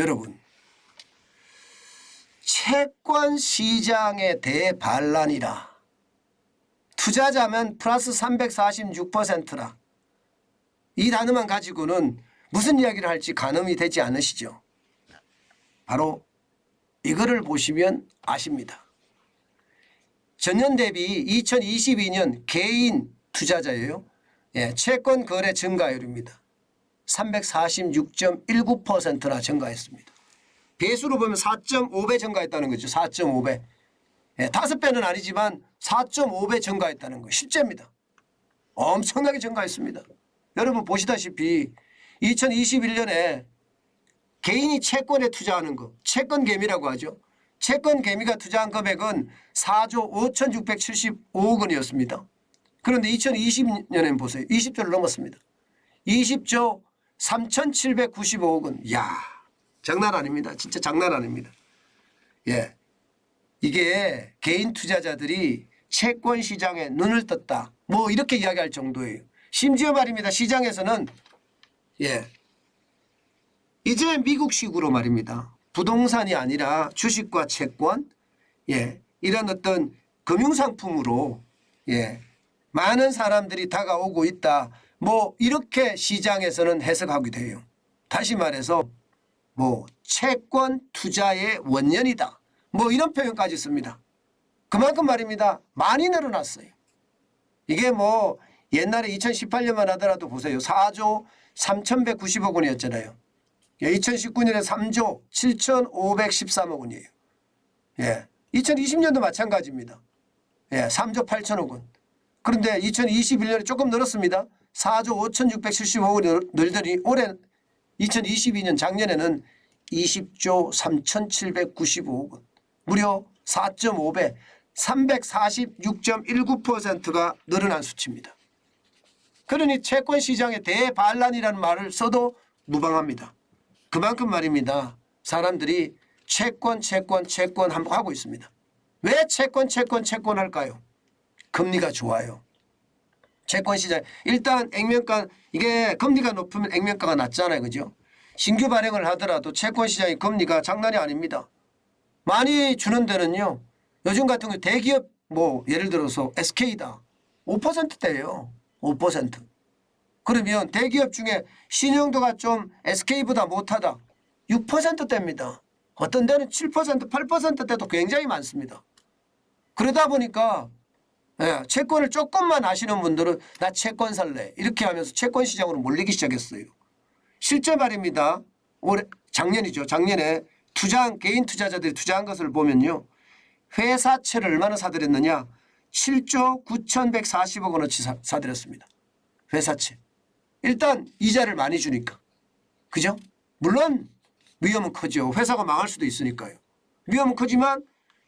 여러분, 채권 시장의 대반란이라. 투자자면 플러스 346%라. 이 단어만 가지고는 무슨 이야기를 할지 가늠이 되지 않으시죠? 바로 이거를 보시면 아십니다. 전년 대비 2022년 개인 투자자예요. 예, 채권 거래 증가율입니다. 346.19%나 증가했습니다. 배수로 보면 4.5배 증가했다는 거죠. 4.5배. 예, 5배는 아니지만 4.5배 증가했다는 거 실제입니다. 엄청나게 증가했습니다. 여러분 보시다시피 2021년에 개인이 채권에 투자하는 거, 채권개미라고 하죠. 채권개미가 투자한 금액은 4조 5,675억 원이었습니다. 그런데 2020년에는 보세요. 20조를 넘었습니다. 20조 3,795억 원. 이야, 장난 아닙니다. 진짜 장난 아닙니다. 예, 이게 개인 투자자들이 채권 시장에 눈을 떴다. 뭐 이렇게 이야기할 정도예요. 심지어 말입니다. 시장에서는 이제 미국식으로 말입니다. 부동산이 아니라 주식과 채권, 이런 어떤 금융상품으로 많은 사람들이 다가오고 있다. 뭐 이렇게 시장에서는 해석하게 돼요. 다시 말해서 뭐 채권 투자의 원년이다. 뭐 이런 표현까지 씁니다. 그만큼 말입니다. 많이 늘어났어요. 이게 뭐 옛날에 2018년만 하더라도 보세요. 4조 3,190억 원이었잖아요. 2019년에 3조 7,513억 원이에요. 2020년도 마찬가지입니다. 3조 8천억 원. 그런데 2021년에 조금 늘었습니다. 4조 5,675억 원이 늘더니 올해 2022년 작년에는 20조 3,795억 원. 무려 4.5배 346.19%가 늘어난 수치입니다. 그러니 채권 시장의 대반란이라는 말을 써도 무방합니다. 그만큼 말입니다. 사람들이 채권 하고 있습니다. 왜 채권 할까요? 금리가 좋아요. 채권 시장 일단 액면가 이게 금리가 높으면 액면가가 낮잖아요. 그죠? 신규 발행을 하더라도 채권 시장의 금리가 장난이 아닙니다. 많이 주는 데는요. 요즘 같은 경우 대기업 뭐 예를 들어서 SK다. 5%대예요. 5%. 그러면 대기업 중에 신용도가 좀 SK보다 못하다. 6%대입니다. 어떤 데는 7%, 8%대도 굉장히 많습니다. 그러다 보니까 채권을 조금만 아시는 분들은 나 채권 살래. 이렇게 하면서 채권 시장으로 몰리기 시작했어요. 실제 말입니다. 올해 작년이죠. 작년에 개인 투자자들이 투자한 것을 보면요. 회사채를 얼마나 사들였느냐. 7조 9,140억 원어치 사들였습니다. 회사채. 일단 이자를 많이 주니까. 그죠? 물론 위험은 크죠. 회사가 망할 수도 있으니까요. 위험은 크지만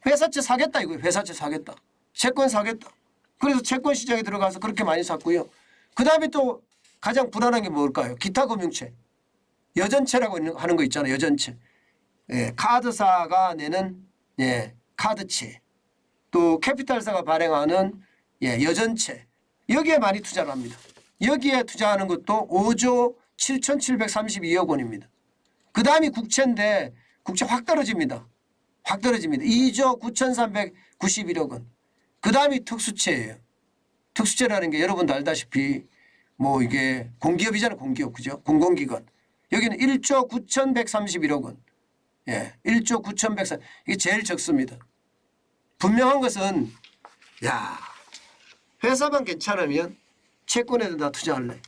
회사채 사겠다 이거예요. 회사채 사겠다. 채권 사겠다. 그래서 채권 시장에 들어가서 그렇게 많이 샀고요. 그 다음에 또 가장 불안한 게 뭘까요? 기타 금융채. 여전채라고 하는 거 있잖아요. 여전채. 카드사가 내는 카드채. 또 캐피탈사가 발행하는 여전채. 여기에 많이 투자를 합니다. 여기에 투자하는 것도 5조 7,732억 원입니다. 그 다음이 국채인데 국채 확 떨어집니다. 확 떨어집니다. 2조 9,391억 원. 그 다음이 특수채예요. 특수채라는 게 여러분도 알다시피 뭐 이게 공기업이잖아요. 공기업. 그죠? 공공기관. 여기는 1조 9,131억 원. 1조 9,130. 이게 제일 적습니다. 분명한 것은 회사만 괜찮으면 채권에도 다 투자할래.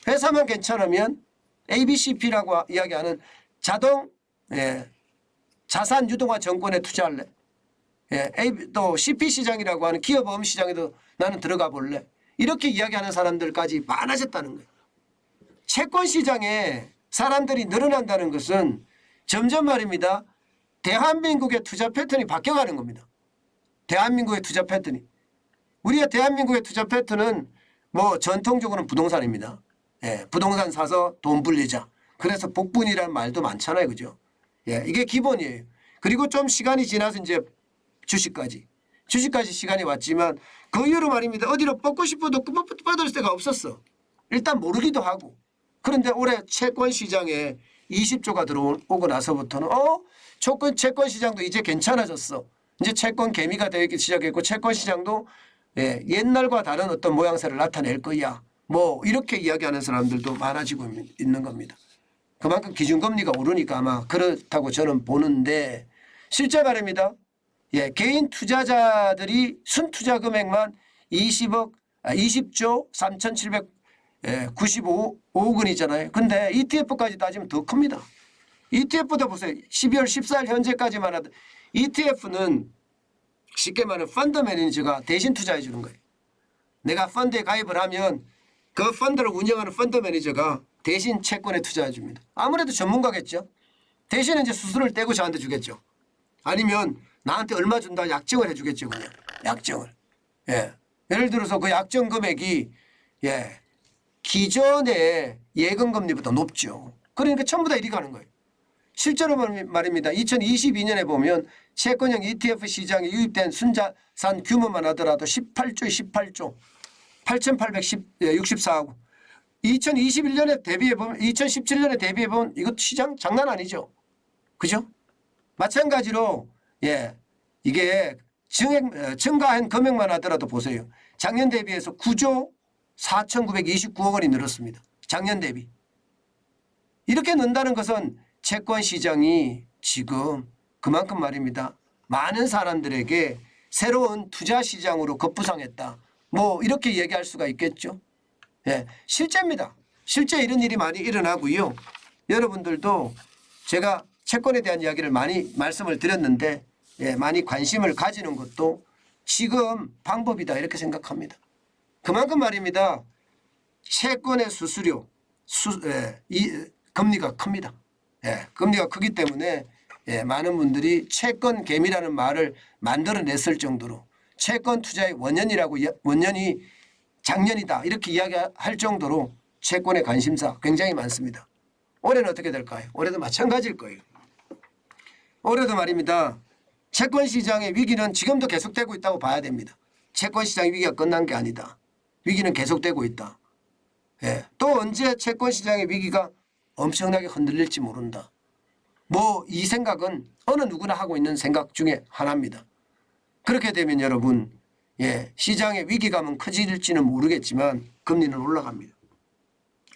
회사만 괜찮으면 ABCP라고 이야기하는 자산 유동화 정권에 투자할래. 또 CP 시장이라고 하는 기업어음 시장에도 나는 들어가 볼래. 이렇게 이야기하는 사람들까지 많아졌다는 거예요. 채권 시장에 사람들이 늘어난다는 것은 점점 말입니다. 대한민국의 투자 패턴이 바뀌어가는 겁니다. 대한민국의 투자 패턴이. 우리가 대한민국의 투자 패턴은 뭐 전통적으로는 부동산입니다. 부동산 사서 돈 불리자. 그래서 복분이라는 말도 많잖아요. 그죠? 이게 기본이에요. 그리고 좀 시간이 지나서 이제 주식까지 시간이 왔지만 그 이후로 말입니다. 어디로 뻗고 싶어도 뻗을 데가 없었어. 일단 모르기도 하고. 그런데 올해 채권 시장에 20조가 들어오고 나서부터는 채권 시장도 이제 괜찮아졌어. 이제 채권 개미가 되기 시작했고 채권 시장도 옛날과 다른 어떤 모양새를 나타낼 거야. 뭐 이렇게 이야기하는 사람들도 많아지고 있는 겁니다. 그만큼 기준금리가 오르니까 아마 그렇다고 저는 보는데 실제 말입니다. 개인 투자자들이 순투자 금액만 20조 3,795억 원이잖아요. 근데 ETF까지 따지면 더 큽니다. ETF도 보세요. 12월 14일 현재까지만 하던 ETF는 쉽게 말하면 펀드 매니저가 대신 투자해 주는 거예요. 내가 펀드에 가입을 하면 그 펀드를 운영하는 펀드 매니저가 대신 채권에 투자해 줍니다. 아무래도 전문가겠죠. 대신에 이제 수수료를 떼고 저한테 주겠죠. 아니면 나한테 얼마 준다 약정을 해 주겠죠. 그냥 약정을. 예를 들어서 그 약정 금액이 기존의 예금 금리보다 높죠. 그러니까 전부 다 이리 가는 거예요. 실제로 말입니다. 2022년에 보면 채권형 ETF 시장에 유입된 순자산 규모만 하더라도 18조 8,864억. 2021년에 대비해 보면 2017년에 대비해 보면 이거 시장 장난 아니죠. 그죠? 마찬가지로 이게 증가한 금액만 하더라도 보세요. 작년 대비해서 9조 4,929억 원이 늘었습니다. 작년 대비. 이렇게 는다는 것은 채권 시장이 지금 그만큼 말입니다. 많은 사람들에게 새로운 투자 시장으로 급부상했다. 뭐 이렇게 얘기할 수가 있겠죠. 실제입니다. 실제 이런 일이 많이 일어나고요. 여러분들도 제가 채권에 대한 이야기를 많이 말씀을 드렸는데 많이 관심을 가지는 것도 지금 방법이다 이렇게 생각합니다. 그만큼 말입니다. 채권의 수수료, 금리가 큽니다. 금리가 크기 때문에 많은 분들이 채권 개미라는 말을 만들어냈을 정도로 채권 투자의 원년이 작년이다 이렇게 이야기할 정도로 채권의 관심사 굉장히 많습니다. 올해는 어떻게 될까요? 올해도 마찬가지일 거예요. 올해도 말입니다. 채권 시장의 위기는 지금도 계속되고 있다고 봐야 됩니다. 채권 시장의 위기가 끝난 게 아니다. 위기는 계속되고 있다. 또 언제 채권 시장의 위기가 엄청나게 흔들릴지 모른다. 뭐 이 생각은 어느 누구나 하고 있는 생각 중에 하나입니다. 그렇게 되면 여러분 시장의 위기감은 커질지는 모르겠지만 금리는 올라갑니다.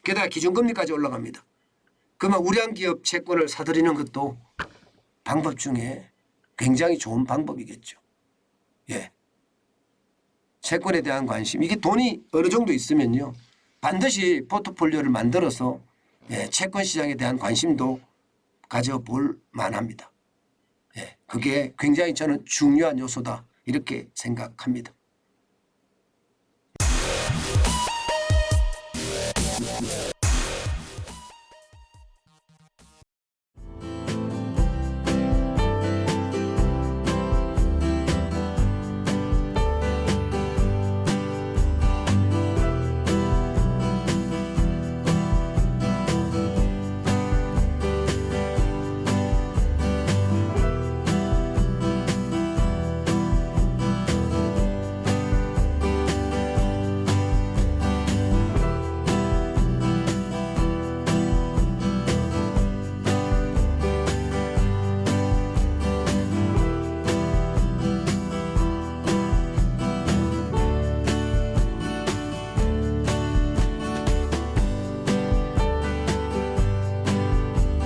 게다가 기준금리까지 올라갑니다. 그러면 우량 기업 채권을 사들이는 것도 방법 중에 굉장히 좋은 방법이겠죠. 채권에 대한 관심 이게 돈이 어느 정도 있으면요. 반드시 포트폴리오를 만들어서 채권 시장에 대한 관심도 가져볼 만합니다. 그게 굉장히 저는 중요한 요소다 이렇게 생각합니다.